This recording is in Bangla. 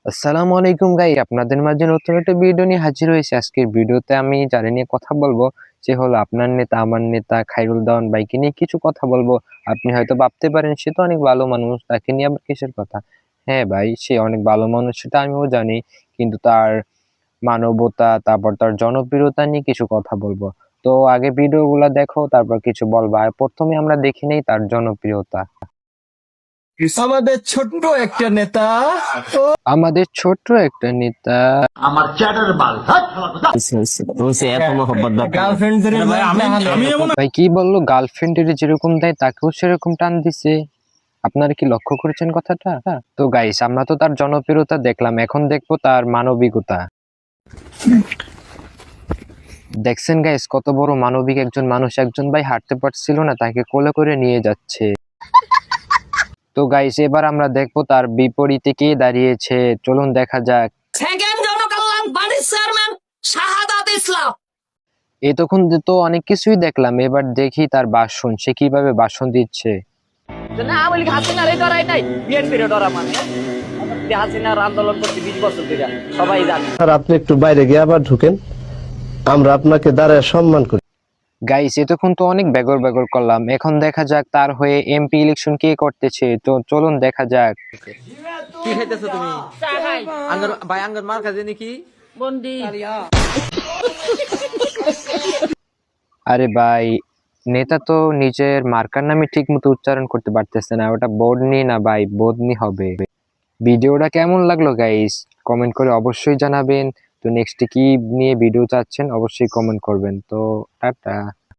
আসসালামু আলাইকুম গাইস, আপনাদের মাঝে নতুন একটা ভিডিও নিয়ে হাজির হয়েছি। আজকের ভিডিওতে আমি যারে নিয়ে কথা বলবো সে হলো আপনার নেতা, আমার নেতা খায়রুল দেওয়ান ভাইকে নিয়ে কিছু কথা বলবো। আপনি হয়তো ভাবতে পারেন সে তো অনেক ভালো মানুষ, তাকে নিয়ে আবার কিসের কথা। হ্যাঁ ভাই, সে অনেক ভালো মানুষ সেটা আমিও জানি, কিন্তু তার মানবতা তারপর তার জনপ্রিয়তা নিয়ে কিছু কথা বলবো। তো আগে ভিডিওগুলো দেখো, তারপর কিছু বলবো। আর প্রথমে আমরা দেখি নেই তার জনপ্রিয়তা। আমাদের ছোট্ট একটা নেতা আমাদের ছোট্ট একটা নেতা আমার চ্যাটার বাল तुमसे এত मोहब्बत গার্লফ্রেন্ডদের ভাই কি বললো, গার্লফ্রেন্ডের যেরকম দেয় তাকেও সেরকম টান দিছে। আপনারা কি লক্ষ্য করেছেন কথাটা? তো গাইস, আমরা তো তার জনপ্রিয়তা দেখলাম, এখন দেখবো তার মানবিকতা। দেখছেন গাইস, কত বড় মানবিক একজন মানুষ। একজন ভাই হাঁটতে পারছিল না, তাকে কোলে করে নিয়ে যাচ্ছে। তো গাইস, এবার আমরা দেখবো তার বিপরীতে কে দাঁড়িয়েছে। চলুন দেখা যাক। সেকেন্ড জনকল্যাণ বাড়ির চেয়ারম্যান শাহাদাত ইসলাম। এতক্ষণ তো অনেক কিছুই দেখলাম, এবার দেখি তার ভাষণ, সে কিভাবে ভাষণ দিচ্ছে। না আওয়ামী লীগ হাসিনার এই ডরাই নাই, বিএনপির ডরা মানে হাসিনার আন্দোলন করতে 20 বছর ধরে সবাই জানে। আর আপনি একটু বাইরে গিয়ে আবার ঢুকেন, আমরা আপনাকে দাঁড়ায় সম্মান করি। গাইস, এতক্ষণ তো অনেক বেগর বেগর করলাম, এখন দেখা যাক তার হয়ে এমপি ইলেকশন কে করতেছে। তো চলুন দেখা যাক। কি খাইতেছো তুমি? চা খাই আঙ্গুর ভাই, আঙ্গুর মার খাইছে নাকি? বন্দি। আরে ভাই, নেতা তো নিজের মার্কার নামে ঠিক মতো উচ্চারণ করতে পারতেছে না, ওটা বর্ণি না ভাই, বদনি হবে। ভিডিওটা কেমন লাগলো গাইস, কমেন্ট করে অবশ্যই জানাবেন। তো নেক্সট কি নিয়ে ভিডিও চাচ্ছেন অবশ্যই কমেন্ট করবেন। তো টাটা।